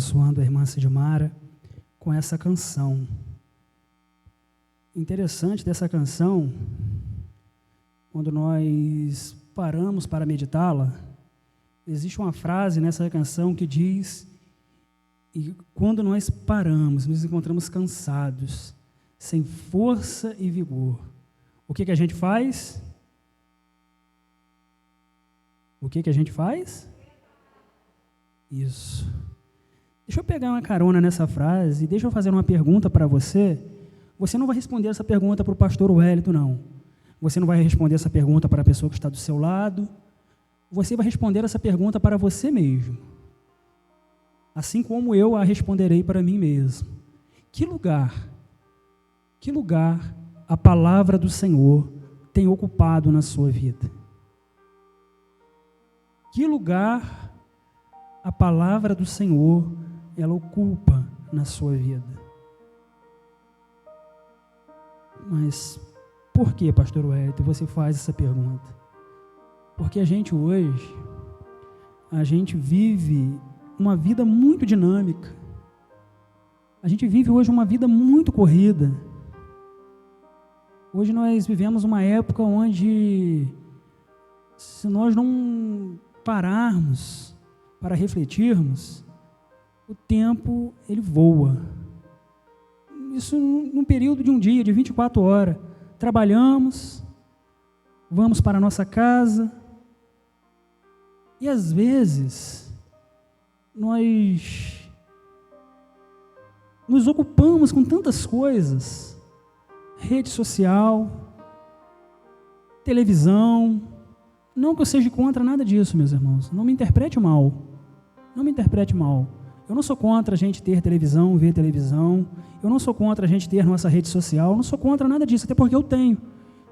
abençoando a irmã Sidmara com essa canção. Interessante dessa canção, quando nós paramos para meditá-la, existe uma frase nessa canção que diz: e quando nós paramos, nos encontramos cansados, sem força e vigor, o que a gente faz? O que a gente faz? Isso. Deixa eu pegar uma carona nessa frase e deixa eu fazer uma pergunta para você. Você não vai responder essa pergunta para o pastor Wellington, não. Você não vai responder essa pergunta para a pessoa que está do seu lado. Você vai responder essa pergunta para você mesmo. Assim como eu a responderei para mim mesmo. Que lugar a palavra do Senhor tem ocupado na sua vida? Que lugar a palavra do Senhor ela ocupa na sua vida? Mas por que, pastor Wellington, você faz essa pergunta? Porque a gente hoje, vive uma vida muito dinâmica. A gente vive hoje uma vida muito corrida. Hoje nós vivemos uma época onde, se nós não pararmos para refletirmos, o tempo ele voa. Isso num período de um dia, de 24 horas. Trabalhamos, vamos para a nossa casa, e às vezes nós nos ocupamos com tantas coisas, rede social, televisão. Não que eu seja contra nada disso, meus irmãos, não me interprete mal, eu não sou contra a gente ter televisão, ver televisão, eu não sou contra a gente ter nossa rede social, eu não sou contra nada disso, até porque eu tenho.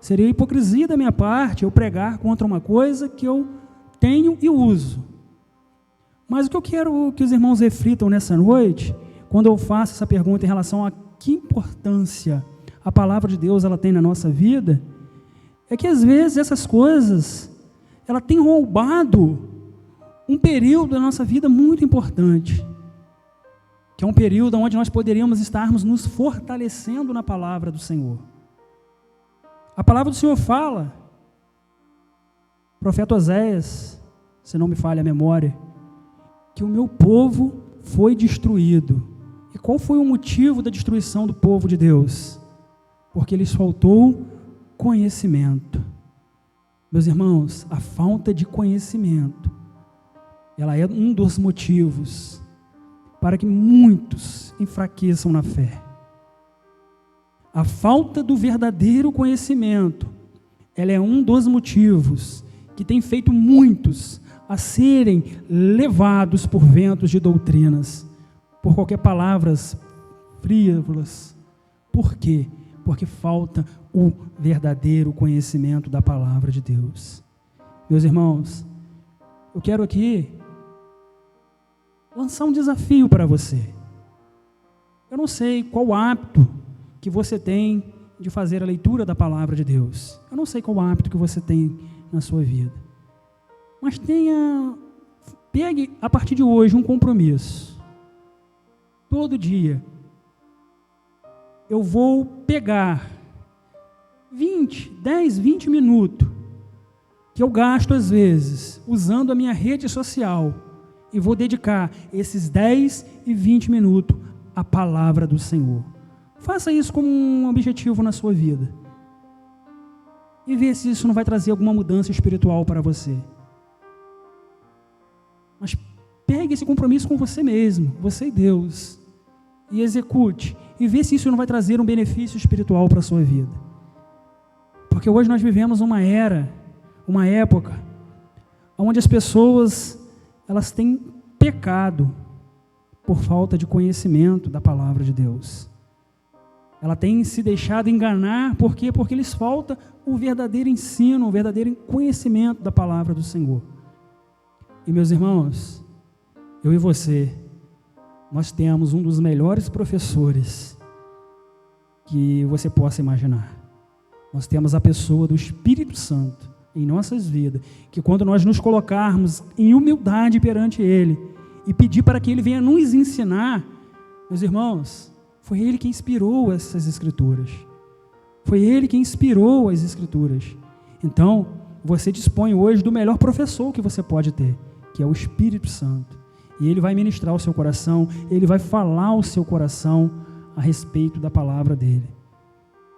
Seria hipocrisia da minha parte eu pregar contra uma coisa que eu tenho e uso. Mas o que eu quero que os irmãos reflitam nessa noite, quando eu faço essa pergunta em relação a que importância a palavra de Deus ela tem na nossa vida, é que às vezes essas coisas, ela tem roubado um período da nossa vida muito importante, que é um período onde nós poderíamos estarmos nos fortalecendo na palavra do Senhor. A palavra do Senhor fala, o profeta Oséias, se não me falha a memória, que o meu povo foi destruído. E qual foi o motivo da destruição do povo de Deus? Porque lhes faltou conhecimento. Meus irmãos, a falta de conhecimento, ela é um dos motivos para que muitos enfraqueçam na fé. A falta do verdadeiro conhecimento, ela é um dos motivos que tem feito muitos a serem levados por ventos de doutrinas, por qualquer palavras frívolas. Por quê? Porque falta o verdadeiro conhecimento da palavra de Deus. Meus irmãos, eu quero aqui lançar um desafio para você. Eu não sei qual hábito que você tem de fazer a leitura da palavra de Deus. Eu não sei qual hábito que você tem na sua vida. Mas pegue a partir de hoje um compromisso. Todo dia eu vou pegar 10, 20 minutos que eu gasto às vezes usando a minha rede social e vou dedicar esses 10 e 20 minutos à palavra do Senhor. Faça isso como um objetivo na sua vida e vê se isso não vai trazer alguma mudança espiritual para você. Mas pegue esse compromisso com você mesmo, você e Deus, e execute, e vê se isso não vai trazer um benefício espiritual para a sua vida. Porque hoje nós vivemos uma época, onde as pessoas, elas têm pecado por falta de conhecimento da palavra de Deus. Ela tem se deixado enganar, por quê? Porque lhes falta o verdadeiro ensino, o verdadeiro conhecimento da palavra do Senhor. E meus irmãos, eu e você, nós temos um dos melhores professores que você possa imaginar. Nós temos a pessoa do Espírito Santo em nossas vidas, que quando nós nos colocarmos em humildade perante Ele, e pedir para que Ele venha nos ensinar, meus irmãos, foi Ele que inspirou essas Escrituras. Foi Ele que inspirou as Escrituras. Então, você dispõe hoje do melhor professor que você pode ter, que é o Espírito Santo. E Ele vai ministrar o seu coração, Ele vai falar ao seu coração a respeito da palavra dEle.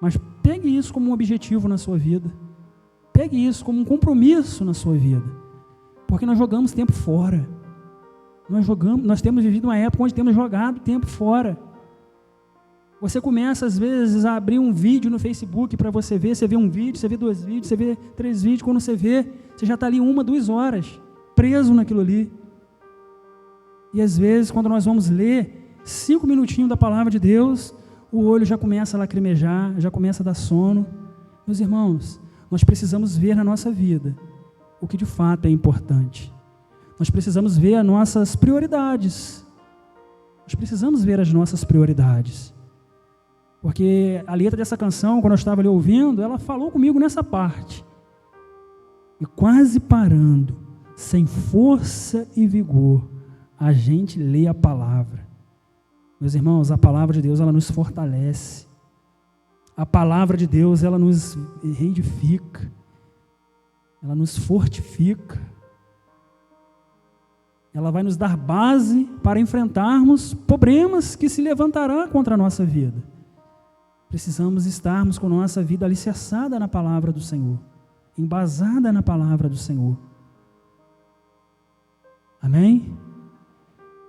Mas pegue isso como um objetivo na sua vida. Pegue isso como um compromisso na sua vida. Porque nós jogamos tempo fora. Nós temos vivido uma época onde temos jogado tempo fora. Você começa, às vezes, a abrir um vídeo no Facebook para você ver. Você vê um vídeo, você vê 2 vídeos, você vê 3 vídeos. Quando você vê, você já está ali 1, 2 horas, preso naquilo ali. E às vezes, quando nós vamos ler 5 minutinhos da palavra de Deus, o olho já começa a lacrimejar, já começa a dar sono. Meus irmãos, nós precisamos ver na nossa vida o que de fato é importante. Nós precisamos ver as nossas prioridades. Nós precisamos ver as nossas prioridades. Porque a letra dessa canção, quando eu estava ali ouvindo, ela falou comigo nessa parte. E quase parando, sem força e vigor, a gente lê a palavra. Meus irmãos, a palavra de Deus, ela nos fortalece. A palavra de Deus, ela nos reedifica. Ela nos fortifica. Ela vai nos dar base para enfrentarmos problemas que se levantarão contra a nossa vida. Precisamos estarmos com nossa vida alicerçada na palavra do Senhor, embasada na palavra do Senhor. Amém?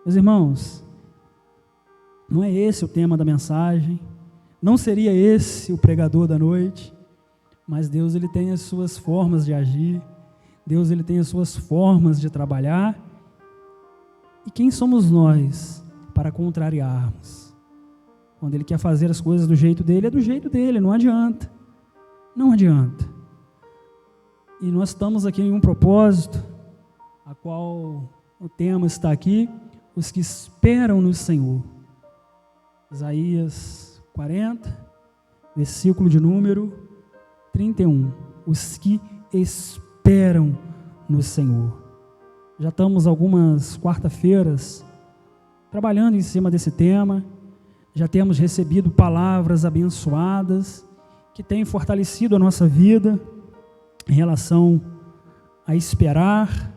Meus irmãos, não é esse o tema da mensagem, não seria esse o pregador da noite, mas Deus, Ele tem as suas formas de agir, Deus, Ele tem as suas formas de trabalhar, e quem somos nós para contrariarmos? Quando Ele quer fazer as coisas do jeito dEle, é do jeito dEle, não adianta. Não adianta. E nós estamos aqui em um propósito, a qual o tema está aqui, os que esperam no Senhor. Isaías 40, versículo de número 31. Os que esperam no Senhor. Já estamos algumas quarta-feiras trabalhando em cima desse tema. Já temos recebido palavras abençoadas que têm fortalecido a nossa vida em relação a esperar.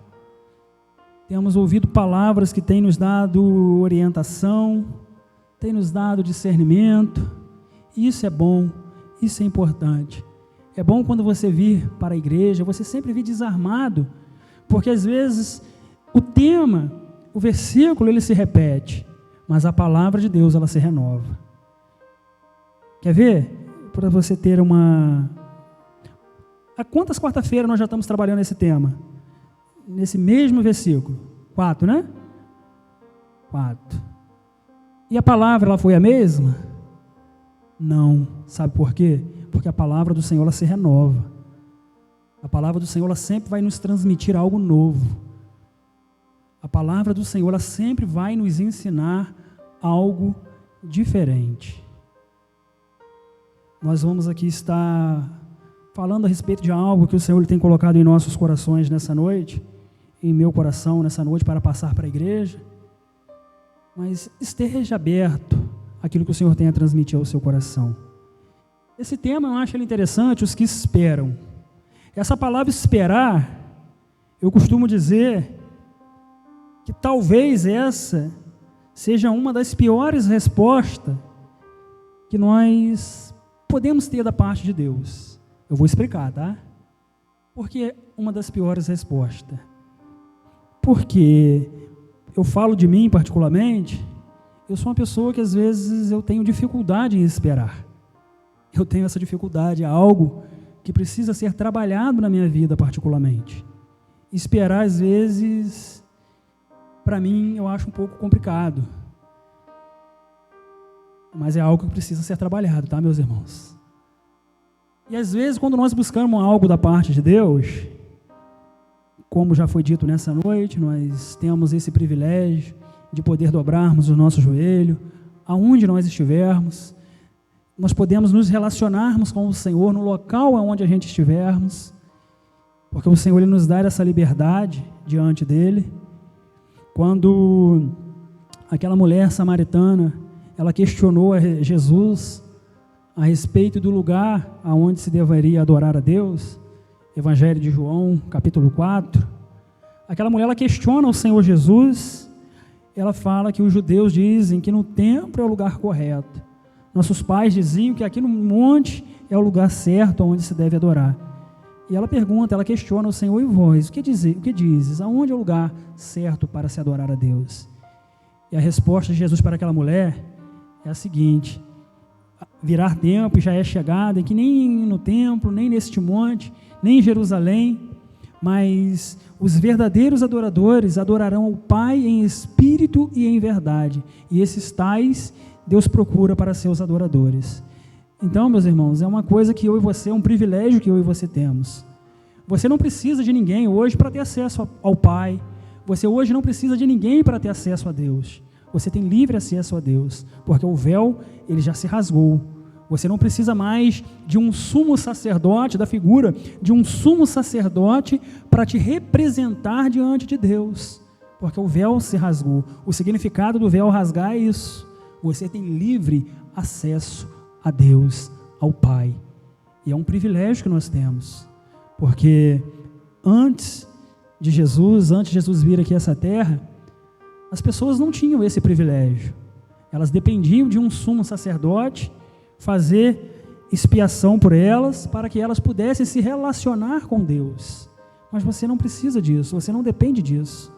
Temos ouvido palavras que têm nos dado orientação, têm nos dado discernimento. Isso é bom, isso é importante. É bom quando você vir para a igreja, você sempre vir desarmado, porque às vezes o tema, o versículo, ele se repete, mas a palavra de Deus, ela se renova. Quer ver? Para você ter uma... Há quantas quarta-feiras nós já estamos trabalhando esse tema? Nesse mesmo versículo. 4, né? 4. E a palavra, ela foi a mesma? Não. Sabe por quê? Porque a palavra do Senhor, ela se renova. A palavra do Senhor, ela sempre vai nos transmitir algo novo. A palavra do Senhor, ela sempre vai nos ensinar algo diferente. Nós vamos aqui estar falando a respeito de algo que o Senhor tem colocado em nossos corações nessa noite, em meu coração nessa noite para passar para a igreja. Mas esteja aberto àquilo que o Senhor tem a transmitir ao seu coração. Esse tema eu acho ele interessante, os que esperam. Essa palavra esperar, eu costumo dizer que talvez essa seja uma das piores respostas que nós podemos ter da parte de Deus. Eu vou explicar, tá? Por que uma das piores respostas? Porque eu falo de mim particularmente, eu sou uma pessoa que às vezes eu tenho dificuldade em esperar. Eu tenho essa dificuldade, é algo que precisa ser trabalhado na minha vida particularmente. Esperar às vezes, para mim, eu acho um pouco complicado. Mas é algo que precisa ser trabalhado, tá, meus irmãos? E às vezes, quando nós buscamos algo da parte de Deus, como já foi dito nessa noite, nós temos esse privilégio de poder dobrarmos o nosso joelho, aonde nós estivermos, nós podemos nos relacionarmos com o Senhor no local onde a gente estivermos, porque o Senhor, Ele nos dá essa liberdade diante dEle. Quando aquela mulher samaritana, ela questionou a Jesus a respeito do lugar aonde se deveria adorar a Deus, Evangelho de João, capítulo 4, aquela mulher, ela questiona o Senhor Jesus, ela fala que os judeus dizem que no templo é o lugar correto. Nossos pais diziam que aqui no monte é o lugar certo onde se deve adorar. E ela pergunta, ela questiona o Senhor: e vós, o que dizes? Aonde é o lugar certo para se adorar a Deus? E a resposta de Jesus para aquela mulher é a seguinte: virar tempo já é chegada, em que nem no templo, nem neste monte, nem em Jerusalém, mas os verdadeiros adoradores adorarão o Pai em espírito e em verdade, e esses tais Deus procura para seus adoradores. Então, meus irmãos, é uma coisa que eu e você, é um privilégio que eu e você temos. Você não precisa de ninguém hoje para ter acesso ao Pai. Você hoje não precisa de ninguém para ter acesso a Deus. Você tem livre acesso a Deus, porque o véu, ele já se rasgou. Você não precisa mais de um sumo sacerdote, da figura de um sumo sacerdote para te representar diante de Deus, porque o véu se rasgou. O significado do véu rasgar é isso: você tem livre acesso a Deus, ao Pai. E é um privilégio que nós temos, porque antes de Jesus vir aqui a essa terra, as pessoas não tinham esse privilégio. Elas dependiam de um sumo sacerdote fazer expiação por elas, para que elas pudessem se relacionar com Deus. Mas você não precisa disso, você não depende disso.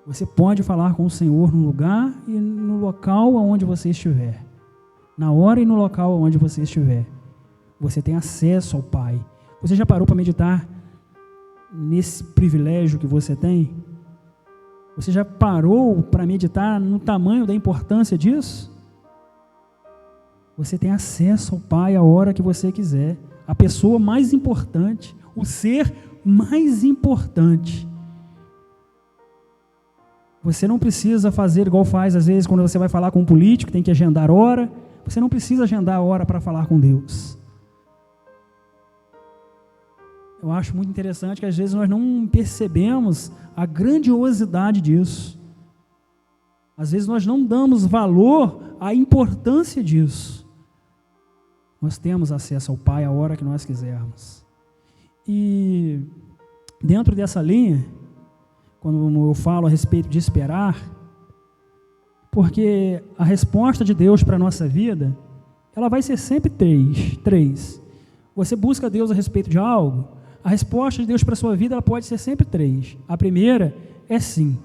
Você pode falar com o Senhor no lugar e no local onde você estiver. Na hora e no local onde você estiver. Você tem acesso ao Pai. Você já parou para meditar nesse privilégio que você tem? Você já parou para meditar no tamanho da importância disso? Você tem acesso ao Pai a hora que você quiser. A pessoa mais importante, o ser mais importante. Você não precisa fazer igual faz às vezes quando você vai falar com um político, tem que agendar hora. Você não precisa agendar hora para falar com Deus. Eu acho muito interessante que às vezes nós não percebemos a grandiosidade disso. Às vezes nós não damos valor à importância disso. Nós temos acesso ao Pai a hora que nós quisermos. E dentro dessa linha, quando eu falo a respeito de esperar, porque a resposta de Deus para a nossa vida, ela vai ser sempre três. Você busca Deus a respeito de algo, a resposta de Deus para a sua vida, ela pode ser sempre três. A primeira é sim.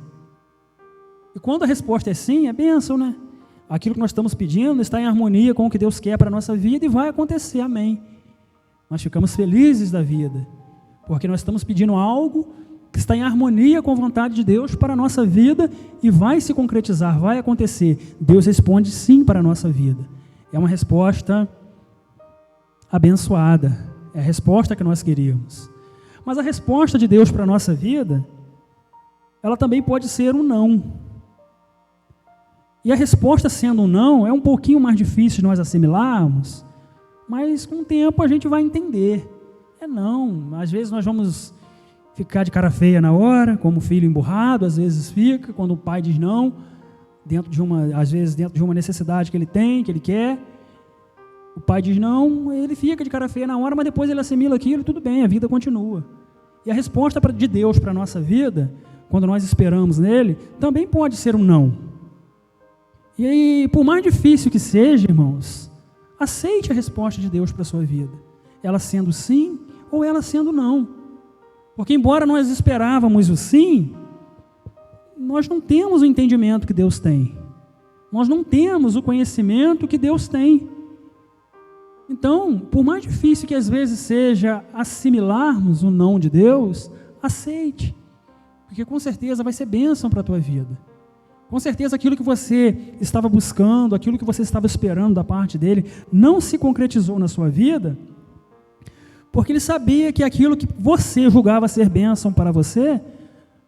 E quando a resposta é sim, é bênção, né? Aquilo que nós estamos pedindo está em harmonia com o que Deus quer para a nossa vida e vai acontecer, amém. Nós ficamos felizes da vida, porque nós estamos pedindo algo que está em harmonia com a vontade de Deus para a nossa vida e vai se concretizar, vai acontecer. Deus responde sim para a nossa vida. É uma resposta abençoada, é a resposta que nós queríamos. Mas a resposta de Deus para a nossa vida, ela também pode ser um não. E a resposta sendo um não, é um pouquinho mais difícil de nós assimilarmos, mas com o tempo a gente vai entender. É não, às vezes nós vamos ficar de cara feia na hora, como o filho emburrado, às vezes fica, quando o pai diz não, às vezes dentro de uma necessidade que ele tem, que ele quer, o pai diz não, ele fica de cara feia na hora, mas depois ele assimila aquilo, tudo bem, a vida continua. E a resposta de Deus para a nossa vida, quando nós esperamos nele, também pode ser um não. E aí, por mais difícil que seja, irmãos, aceite a resposta de Deus para a sua vida, ela sendo sim ou ela sendo não. Porque embora nós esperávamos o sim, nós não temos o entendimento que Deus tem. Nós não temos o conhecimento que Deus tem. Então, por mais difícil que às vezes seja assimilarmos o não de Deus, aceite. Porque com certeza vai ser bênção para a tua vida. Com certeza aquilo que você estava buscando, aquilo que você estava esperando da parte dele, não se concretizou na sua vida, porque ele sabia que aquilo que você julgava ser bênção para você,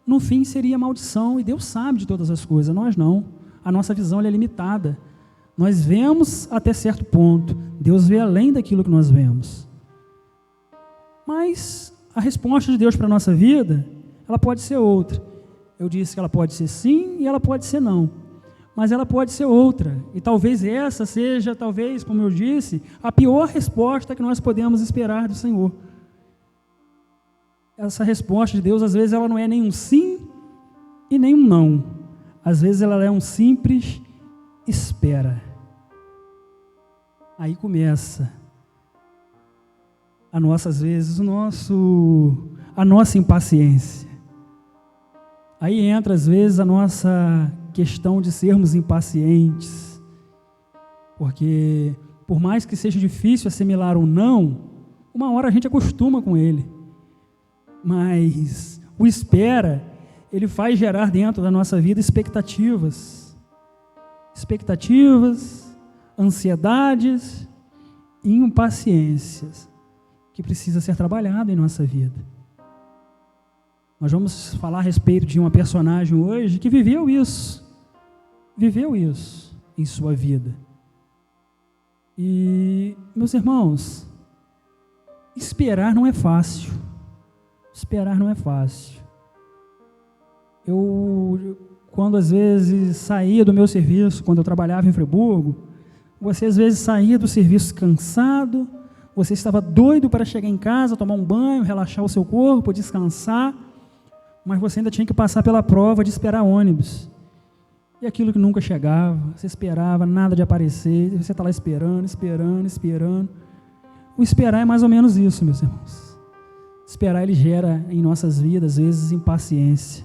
no fim seria maldição, e Deus sabe de todas as coisas, nós não. A nossa visão ela é limitada. Nós vemos até certo ponto, Deus vê além daquilo que nós vemos. Mas a resposta de Deus para a nossa vida, ela pode ser outra. Eu disse que ela pode ser sim e ela pode ser não. Mas ela pode ser outra. E talvez essa seja, talvez, como eu disse, a pior resposta que nós podemos esperar do Senhor. Essa resposta de Deus, às vezes, ela não é nem um sim e nem um não. Às vezes, ela é um simples espera. Aí começa a nossa, às vezes, a nossa impaciência. Aí entra, às vezes, a nossa questão de sermos impacientes. Porque, por mais que seja difícil assimilar um não, uma hora a gente acostuma com ele. Mas o espera, ele faz gerar dentro da nossa vida expectativas. Expectativas, ansiedades e impaciências que precisa ser trabalhado em nossa vida. Nós vamos falar a respeito de uma personagem hoje que viveu isso em sua vida. E, meus irmãos, esperar não é fácil. Esperar não é fácil. Eu, quando às vezes saía do meu serviço, quando eu trabalhava em Friburgo, você às vezes saía do serviço cansado, você estava doido para chegar em casa, tomar um banho, relaxar o seu corpo, descansar, mas você ainda tinha que passar pela prova de esperar ônibus. E aquilo que nunca chegava, você esperava, nada de aparecer, você está lá esperando. O esperar é mais ou menos isso, meus irmãos. Esperar, ele gera em nossas vidas, às vezes, impaciência.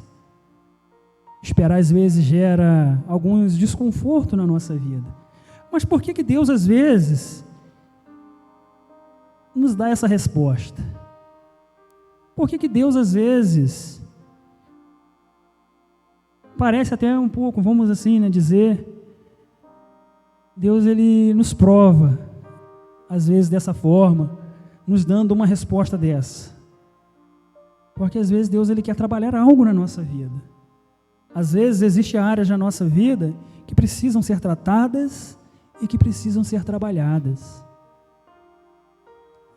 Esperar, às vezes, gera alguns desconforto na nossa vida. Mas por que Deus, às vezes, nos dá essa resposta? Por que Deus, às vezes, parece até um pouco, vamos assim, dizer, Deus, ele nos prova, às vezes, dessa forma, nos dando uma resposta dessa. Porque, às vezes, Deus, ele quer trabalhar algo na nossa vida. Às vezes, existem áreas da nossa vida que precisam ser tratadas e que precisam ser trabalhadas.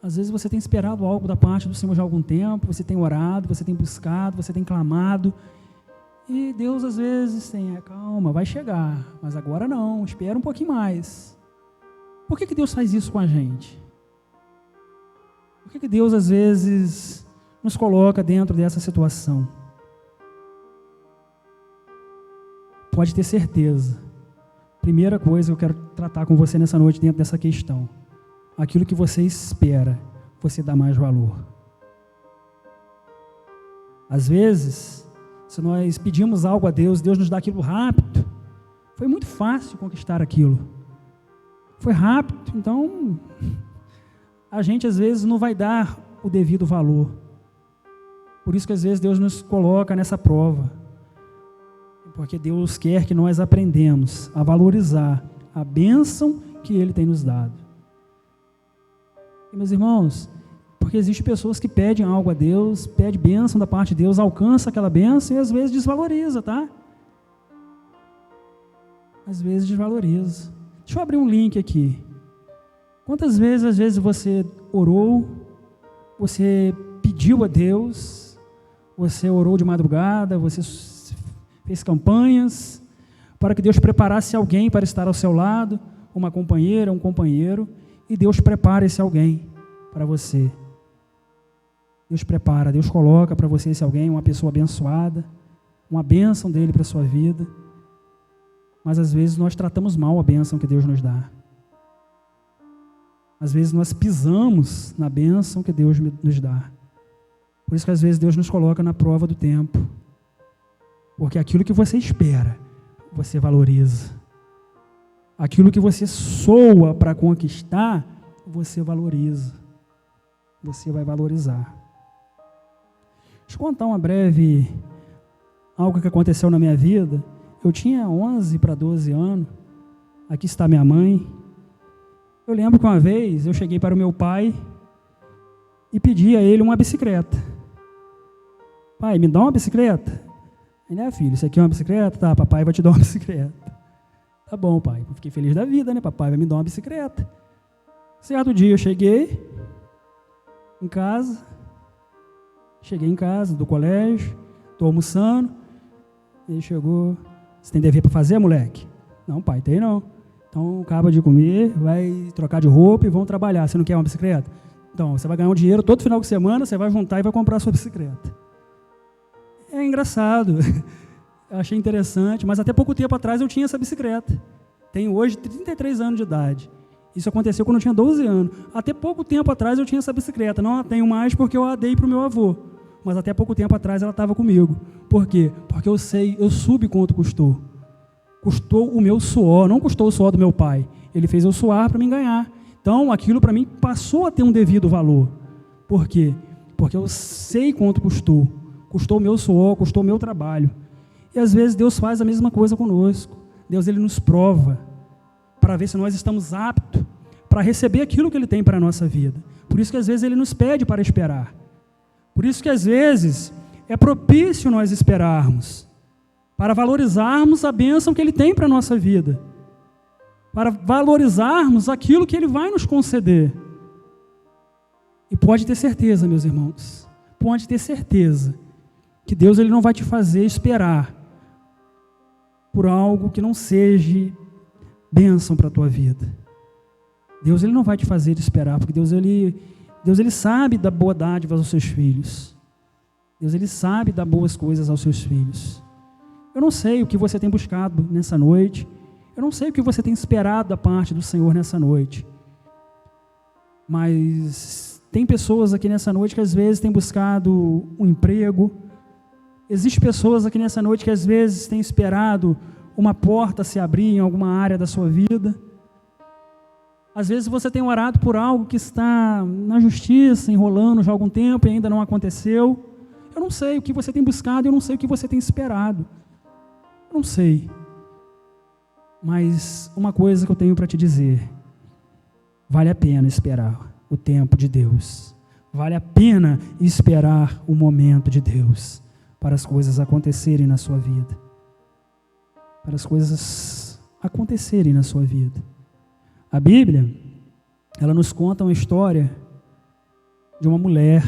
Às vezes você tem esperado algo da parte do Senhor já há algum tempo, você tem orado, você tem buscado, você tem clamado, e Deus às vezes tem, calma, vai chegar, mas agora não, espera um pouquinho mais. Por que Deus faz isso com a gente? Por que Deus às vezes nos coloca dentro dessa situação? Pode ter certeza. Primeira coisa que eu quero tratar com você nessa noite dentro dessa questão. Aquilo que você espera, você dá mais valor. Às vezes, se nós pedimos algo a Deus, Deus nos dá aquilo rápido. Foi muito fácil conquistar aquilo. Foi rápido, então a gente às vezes não vai dar o devido valor. Por isso que às vezes Deus nos coloca nessa prova. Porque Deus quer que nós aprendamos a valorizar a bênção que Ele tem nos dado. E, meus irmãos, porque existem pessoas que pedem algo a Deus, pedem bênção da parte de Deus, alcança aquela bênção e às vezes desvaloriza, tá? Às vezes desvaloriza. Deixa eu abrir um link aqui. Quantas vezes, às vezes, você orou, você pediu a Deus, você orou de madrugada, você fez campanhas para que Deus preparasse alguém para estar ao seu lado, uma companheira, um companheiro, e Deus prepara esse alguém para você. Deus prepara, Deus coloca para você esse alguém, uma pessoa abençoada, uma bênção dele para a sua vida. Mas às vezes nós tratamos mal a bênção que Deus nos dá. Às vezes nós pisamos na bênção que Deus nos dá. Por isso que às vezes Deus nos coloca na prova do tempo. Porque aquilo que você espera, você valoriza. Aquilo que você soa para conquistar, você valoriza. Você vai valorizar. Deixa eu contar algo que aconteceu na minha vida. Eu tinha 11 para 12 anos. Aqui está minha mãe. Eu lembro que uma vez eu cheguei para o meu pai e pedi a ele uma bicicleta. Pai, me dá uma bicicleta? Ele, filho, isso aqui é uma bicicleta? Tá, papai vai te dar uma bicicleta. Tá bom, pai. Eu fiquei feliz da vida, né? Papai vai me dar uma bicicleta. Certo dia eu cheguei em casa do colégio, estou almoçando, Ele chegou, você tem dever para fazer, moleque? Não, pai, tem não. Então, acaba de comer, vai trocar de roupa e vão trabalhar. Você não quer uma bicicleta? Então, você vai ganhar um dinheiro todo final de semana, você vai juntar e vai comprar a sua bicicleta. É engraçado. Eu achei interessante, mas até pouco tempo atrás eu tinha essa bicicleta. Tenho hoje 33 anos de idade. Isso aconteceu quando eu tinha 12 anos. Até pouco tempo atrás eu tinha essa bicicleta. Não a tenho mais porque eu a dei para o meu avô. Mas até pouco tempo atrás ela estava comigo. Por quê? Porque eu soube quanto custou. Custou o meu suor, não custou o suor do meu pai. Ele fez eu suar para me ganhar. Então, aquilo para mim passou a ter um devido valor. Por quê? Porque eu sei quanto custou. Custou o meu suor, custou o meu trabalho. E às vezes Deus faz a mesma coisa conosco. Deus, Ele nos prova para ver se nós estamos aptos para receber aquilo que Ele tem para a nossa vida. Por isso que às vezes Ele nos pede para esperar. Por isso que às vezes é propício nós esperarmos, para valorizarmos a bênção que Ele tem para a nossa vida, para valorizarmos aquilo que Ele vai nos conceder. E pode ter certeza, meus irmãos, pode ter certeza que Deus, Ele não vai te fazer esperar por algo que não seja bênção para a tua vida. Deus, Ele não vai te fazer esperar, porque Deus, Ele sabe dar boa dádiva aos seus filhos. Deus, Ele sabe dar boas coisas aos seus filhos. Eu não sei o que você tem buscado nessa noite. Eu não sei o que você tem esperado da parte do Senhor nessa noite. Mas tem pessoas aqui nessa noite que às vezes têm buscado um emprego. Existem pessoas aqui nessa noite que às vezes têm esperado uma porta se abrir em alguma área da sua vida. Às vezes você tem orado por algo que está na justiça, enrolando já há algum tempo e ainda não aconteceu. Eu não sei o que você tem buscado, eu não sei o que você tem esperado. Eu não sei. Mas uma coisa que eu tenho para te dizer: vale a pena esperar o tempo de Deus. Vale a pena esperar o momento de Deus para as coisas acontecerem na sua vida. Para as coisas acontecerem na sua vida. A Bíblia, ela nos conta uma história de uma mulher.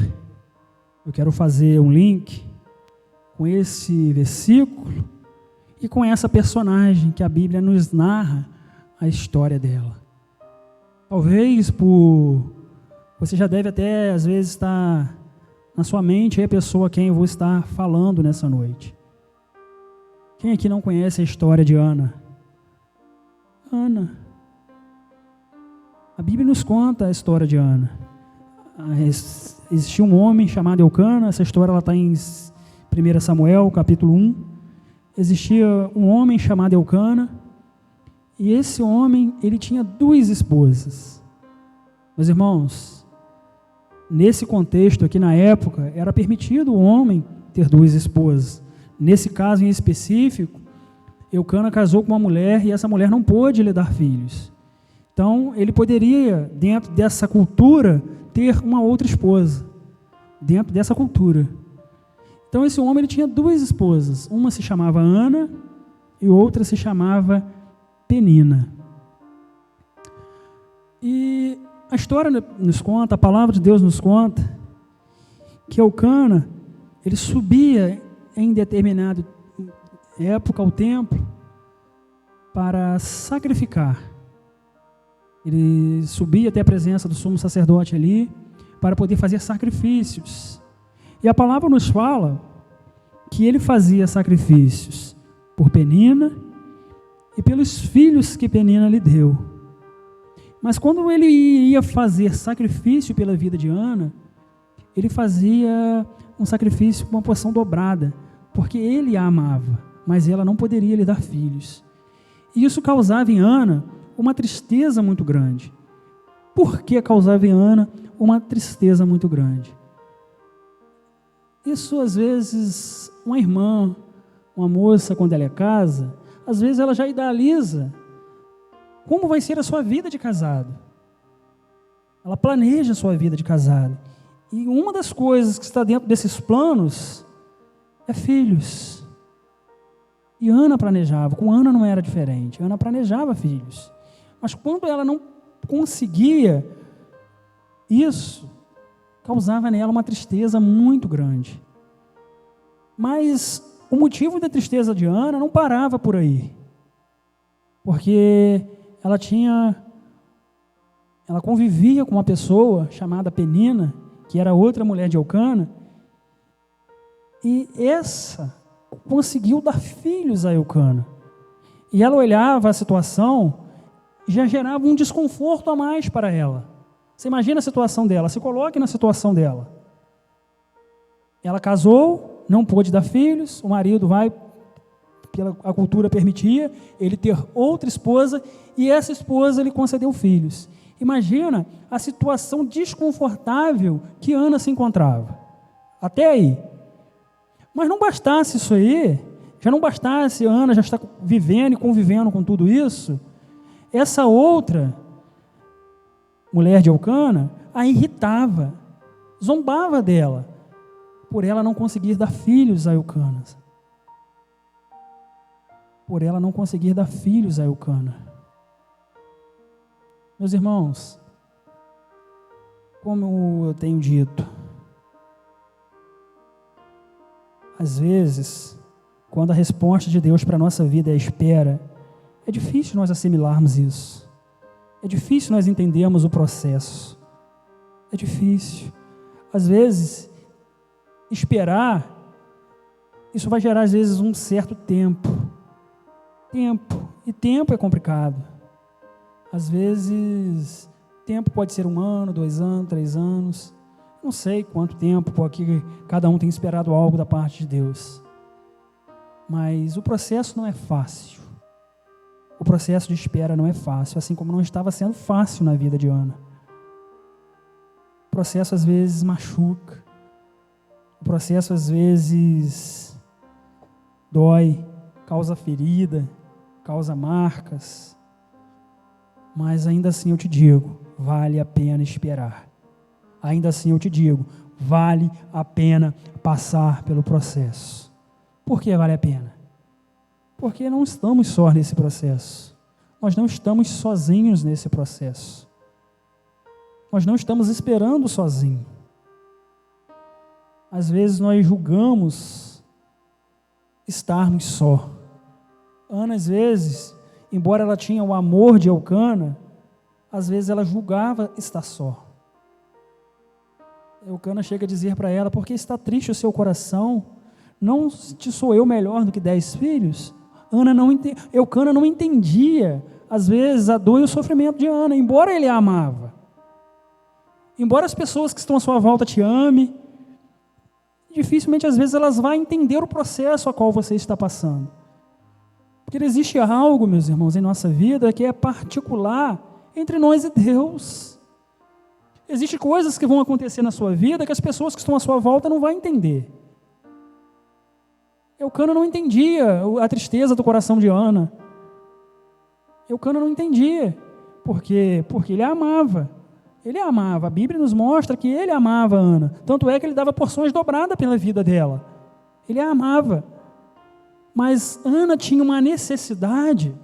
Eu quero fazer um link com esse versículo e com essa personagem que a Bíblia nos narra a história dela. Talvez você já deve até às vezes estar na sua mente a pessoa a quem eu vou estar falando nessa noite. Quem aqui não conhece a história de Ana? Ana. A Bíblia nos conta a história de Ana. Existia um homem chamado Eucana. Essa história está em 1 Samuel, capítulo 1. Existia um homem chamado Eucana. E esse homem, ele tinha 2 esposas. Meus irmãos, nesse contexto aqui na época, era permitido o homem ter 2 esposas. Nesse caso em específico, Eucana casou com uma mulher e essa mulher não pôde lhe dar filhos. Então, ele poderia, dentro dessa cultura, ter uma outra esposa. Dentro dessa cultura. Então, esse homem ele tinha 2 esposas. Uma se chamava Ana e outra se chamava Penina. E a história nos conta, a palavra de Deus nos conta, que Eucana, ele subia em determinada época ao templo para sacrificar. Ele subia até a presença do sumo sacerdote ali para poder fazer sacrifícios. E a palavra nos fala que ele fazia sacrifícios por Penina e pelos filhos que Penina lhe deu. Mas quando ele ia fazer sacrifício pela vida de Ana, ele fazia um sacrifício com uma porção dobrada, porque ele a amava, mas ela não poderia lhe dar filhos. E isso causava em Ana uma tristeza muito grande. Por que causava em Ana uma tristeza muito grande? Isso, às vezes, uma irmã, uma moça, quando ela é casa, às vezes ela já idealiza como vai ser a sua vida de casado. Ela planeja a sua vida de casado. E uma das coisas que está dentro desses planos é filhos. E Ana planejava. Com Ana não era diferente. Ana planejava filhos. Mas quando ela não conseguia isso, causava nela uma tristeza muito grande. Mas o motivo da tristeza de Ana não parava por aí, porque ela convivia com uma pessoa chamada Penina, que era outra mulher de Eucana, e essa conseguiu dar filhos a Eucana. E ela olhava a situação e já gerava um desconforto a mais para ela. Você imagina a situação dela, se coloque na situação dela. Ela casou, não pôde dar filhos, o marido a cultura permitia ele ter outra esposa, e essa esposa lhe concedeu filhos. Imagina a situação desconfortável que Ana se encontrava. Até aí. Mas não bastasse isso aí, já não bastasse Ana já estar vivendo e convivendo com tudo isso, essa outra mulher de Eucana a irritava, zombava dela, por ela não conseguir dar filhos a Eucana. Por ela não conseguir dar filhos a Eucana. Meus irmãos, como eu tenho dito, às vezes, quando a resposta de Deus para a nossa vida é a espera, é difícil nós assimilarmos isso. É difícil nós entendermos o processo. É difícil. Às vezes, esperar, isso vai gerar às vezes um certo tempo. E tempo é complicado. Às vezes, tempo pode ser 1 ano, 2 anos, 3 anos. Não sei quanto tempo, porque cada um tem esperado algo da parte de Deus. Mas o processo não é fácil. O processo de espera não é fácil, assim como não estava sendo fácil na vida de Ana. O processo às vezes machuca. O processo às vezes dói, causa ferida, causa marcas. Mas ainda assim eu te digo, vale a pena esperar. Ainda assim eu te digo, vale a pena passar pelo processo. Por que vale a pena? Porque não estamos só nesse processo. Nós não estamos sozinhos nesse processo. Nós não estamos esperando sozinhos. Às vezes nós julgamos estarmos só. Ana, às vezes, embora ela tinha o amor de Eucana, às vezes ela julgava estar só. Eucana chega a dizer para ela: por que está triste o seu coração? Não te sou eu melhor do que 10 filhos? Eucana não entendia, às vezes, a dor e o sofrimento de Ana, embora ele a amava. Embora as pessoas que estão à sua volta te amem, dificilmente, às vezes, elas vão entender o processo a qual você está passando. Porque existe algo, meus irmãos, em nossa vida que é particular entre nós e Deus. Existem coisas que vão acontecer na sua vida que as pessoas que estão à sua volta não vão entender. Eucana não entendia a tristeza do coração de Ana. Eucana não entendia. Por quê? Porque ele a amava. Ele a amava. A Bíblia nos mostra que ele amava Ana. Tanto é que ele dava porções dobradas pela vida dela. Ele a amava. Mas Ana tinha uma necessidade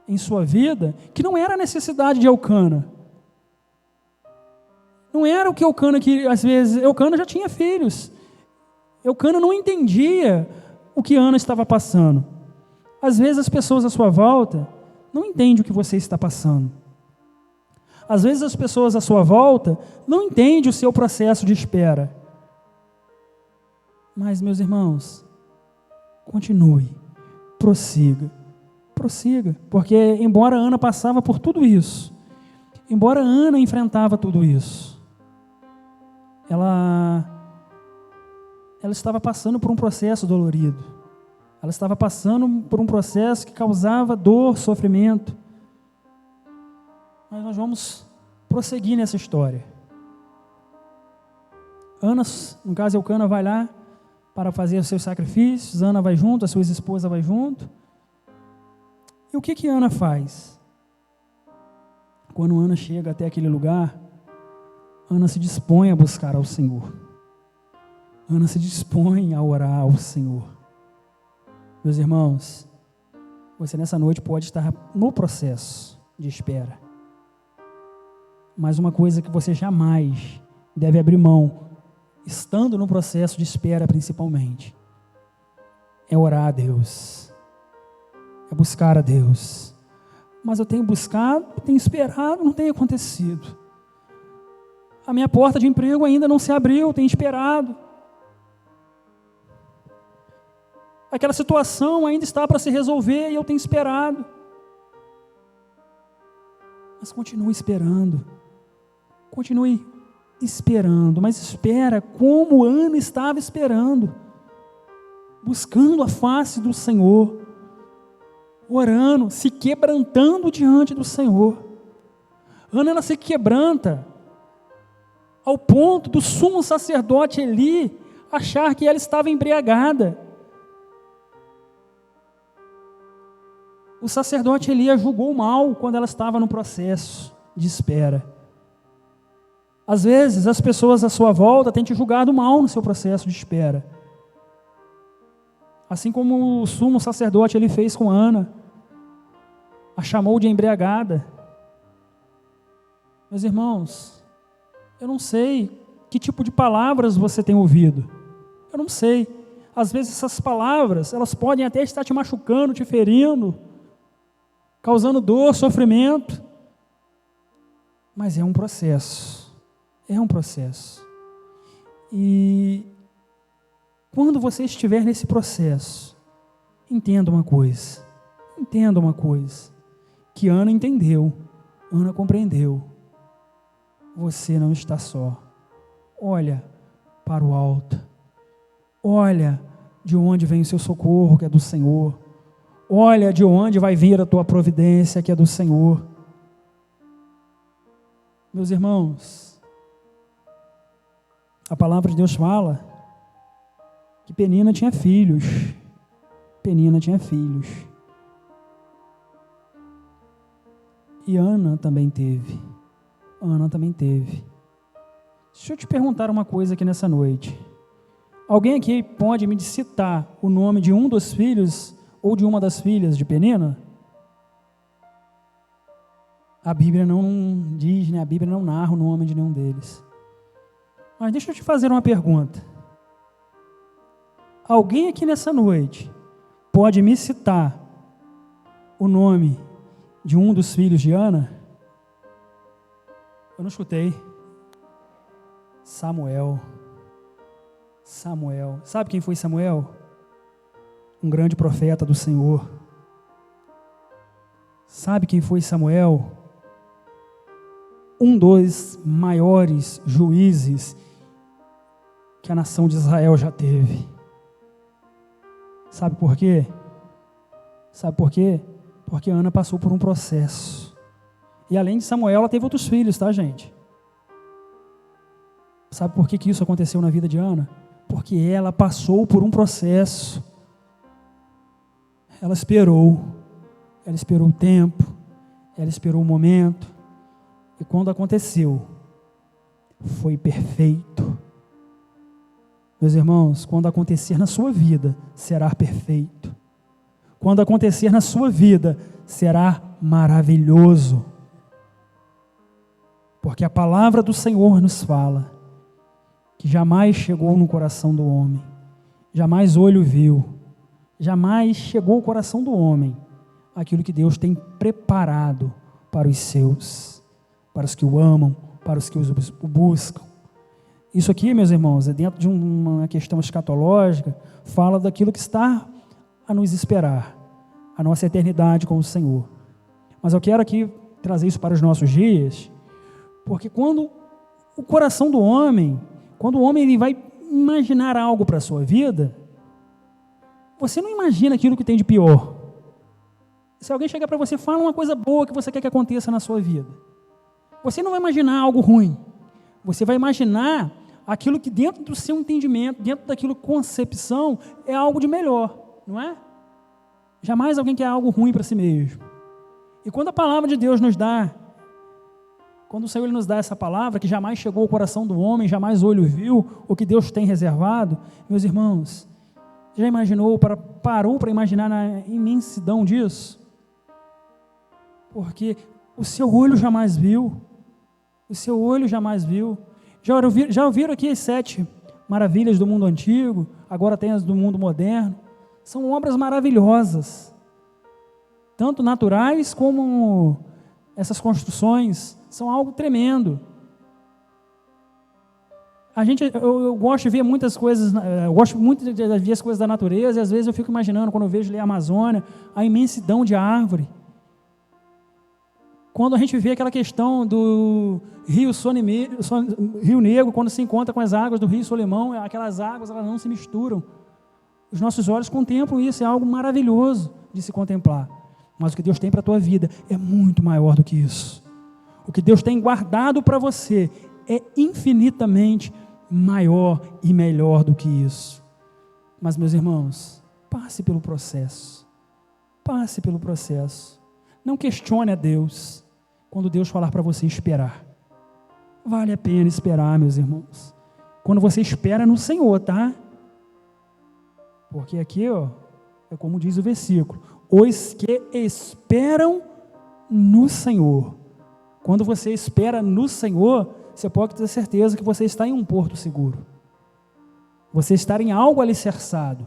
em sua vida que não era a necessidade de Eucana. Não era o que Eucana queria. Às vezes, Eucana já tinha filhos. Eucana não entendia o que Ana estava passando. Às vezes as pessoas à sua volta não entendem o que você está passando. Às vezes as pessoas à sua volta não entendem o seu processo de espera. Mas, meus irmãos, continue, prossiga, porque embora Ana passava por tudo isso, embora Ana enfrentava tudo isso, ela estava passando por um processo dolorido. Ela estava passando por um processo que causava dor, sofrimento. Mas nós vamos prosseguir nessa história. Ana, no caso Eucana, vai lá para fazer os seus sacrifícios. Ana vai junto, a sua esposa vai junto. E o que Ana faz? Quando Ana chega até aquele lugar, Ana se dispõe a buscar ao Senhor. Ana se dispõe a orar ao Senhor. Meus irmãos, você nessa noite pode estar no processo de espera. Mas uma coisa que você jamais deve abrir mão, estando no processo de espera principalmente, é orar a Deus, é buscar a Deus. Mas eu tenho buscado, tenho esperado, não tem acontecido. A minha porta de emprego ainda não se abriu, eu tenho esperado. Aquela situação ainda está para se resolver e eu tenho esperado. Mas continue esperando. Continue esperando, mas espera como Ana estava esperando. Buscando a face do Senhor. Orando, se quebrantando diante do Senhor. Ana, ela se quebranta ao ponto do sumo sacerdote Eli achar que ela estava embriagada. O sacerdote Eli a julgou mal quando ela estava no processo de espera. Às vezes, as pessoas à sua volta têm te julgado mal no seu processo de espera. Assim como o sumo sacerdote Eli fez com Ana, a chamou de embriagada. Meus irmãos, eu não sei que tipo de palavras você tem ouvido. Eu não sei. Às vezes essas palavras, elas podem até estar te machucando, te ferindo, causando dor, sofrimento. Mas é um processo. É um processo. E quando você estiver nesse processo, entenda uma coisa. Entenda uma coisa. Que Ana entendeu. Ana compreendeu. Você não está só. Olha para o alto. Olha de onde vem o seu socorro, que é do Senhor. Olha de onde vai vir a tua providência, que é do Senhor. Meus irmãos, a palavra de Deus fala que Penina tinha filhos. Penina tinha filhos. E Ana também teve. Ana também teve. Deixa eu te perguntar uma coisa aqui nessa noite. Alguém aqui pode me citar o nome de um dos filhos ou de uma das filhas de Penina? A Bíblia não diz, né? A Bíblia não narra o nome de nenhum deles. Mas deixa eu te fazer uma pergunta. Alguém aqui nessa noite pode me citar o nome de um dos filhos de Ana? Eu não escutei. Samuel. Samuel. Sabe quem foi Samuel? Um grande profeta do Senhor. Sabe quem foi Samuel? Um dos maiores juízes que a nação de Israel já teve. Sabe por quê? Sabe por quê? Porque Ana passou por um processo. E além de Samuel, ela teve outros filhos, tá, gente? Sabe por que isso aconteceu na vida de Ana? Porque ela passou por um processo. Ela esperou o tempo, ela esperou o momento, e quando aconteceu, foi perfeito. Meus irmãos, quando acontecer na sua vida, será perfeito. Quando acontecer na sua vida, será maravilhoso. Porque a palavra do Senhor nos fala que jamais chegou no coração do homem, jamais olho viu, jamais chegou ao coração do homem aquilo que Deus tem preparado para os seus, para os que o amam, para os que o buscam. Isso aqui, meus irmãos, é dentro de uma questão escatológica, fala daquilo que está a nos esperar, a nossa eternidade com o Senhor. Mas eu quero aqui trazer isso para os nossos dias, porque quando o coração do homem, quando o homem ele vai imaginar algo para a sua vida, você não imagina aquilo que tem de pior. Se alguém chegar para você, fala uma coisa boa que você quer que aconteça na sua vida. Você não vai imaginar algo ruim. Você vai imaginar aquilo que dentro do seu entendimento, dentro daquilo concepção, é algo de melhor, não é? Jamais alguém quer algo ruim para si mesmo. E quando a palavra de Deus nos dá, quando o Senhor nos dá essa palavra, que jamais chegou ao coração do homem, jamais o olho viu, o que Deus tem reservado, meus irmãos, já imaginou, parou para imaginar na imensidão disso? Porque o seu olho jamais viu, o seu olho jamais viu. Já ouviram aqui as 7 maravilhas do mundo antigo, agora tem as do mundo moderno. São obras maravilhosas, tanto naturais como essas construções, são algo tremendo. Eu gosto de ver muitas coisas, eu gosto muito de ver as coisas da natureza, e às vezes eu fico imaginando, quando eu vejo ali a Amazônia, a imensidão de árvore. Quando a gente vê aquela questão do Rio Negro, quando se encontra com as águas do Rio Solimão, aquelas águas elas não se misturam. Os nossos olhos contemplam isso, é algo maravilhoso de se contemplar. Mas o que Deus tem para a tua vida é muito maior do que isso. O que Deus tem guardado para você é infinitamente maior e melhor do que isso. Mas, meus irmãos, passe pelo processo. Passe pelo processo. Não questione a Deus quando Deus falar para você esperar. Vale a pena esperar, meus irmãos. Quando você espera no Senhor, tá? Porque aqui, é como diz o versículo: os que esperam no Senhor. Quando você espera no Senhor, você pode ter certeza que você está em um porto seguro. Você está em algo alicerçado.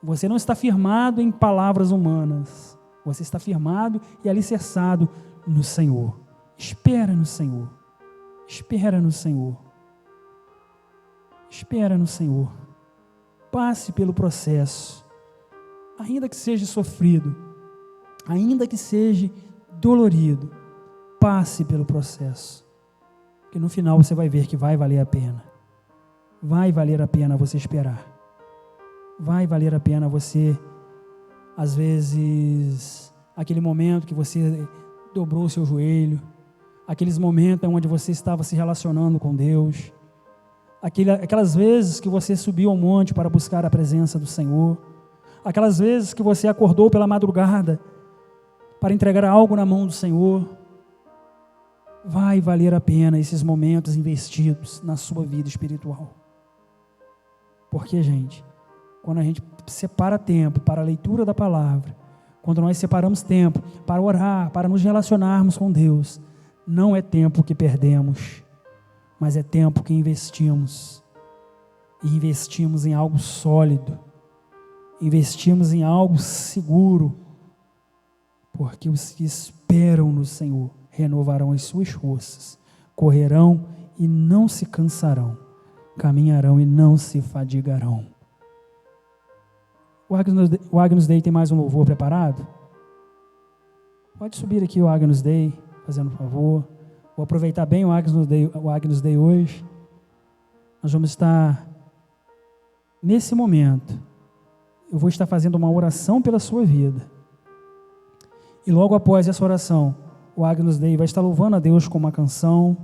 Você não está firmado em palavras humanas. Você está firmado e alicerçado no Senhor. Espera no Senhor. Espera no Senhor. Espera no Senhor. Passe pelo processo. Ainda que seja sofrido, ainda que seja dolorido, passe pelo processo. Porque no final você vai ver que vai valer a pena. Vai valer a pena você esperar. Vai valer a pena você, às vezes, aquele momento que você dobrou o seu joelho, aqueles momentos onde você estava se relacionando com Deus, aquelas vezes que você subiu ao monte para buscar a presença do Senhor, aquelas vezes que você acordou pela madrugada para entregar algo na mão do Senhor. Vai valer a pena esses momentos investidos na sua vida espiritual. Porque, gente, quando a gente separa tempo para a leitura da palavra, quando nós separamos tempo para orar, para nos relacionarmos com Deus, não é tempo que perdemos, mas é tempo que investimos. E investimos em algo sólido, investimos em algo seguro, porque os que esperam no Senhor renovarão as suas forças, correrão e não se cansarão, caminharão e não se fadigarão. O Agnus Dei tem mais um louvor preparado? Pode subir aqui o Agnus Dei, fazendo um favor. Vou aproveitar bem o Agnus Dei hoje. Nós vamos estar, nesse momento, eu vou estar fazendo uma oração pela sua vida. E logo após essa oração, o Agnus Dei vai estar louvando a Deus com uma canção.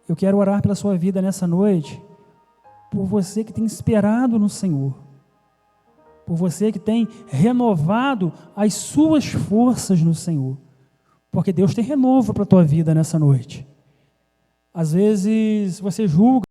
Eu quero orar pela sua vida nessa noite, por você que tem esperado no Senhor, por você que tem renovado as suas forças no Senhor, porque Deus tem renovo para a tua vida nessa noite. Às vezes você julga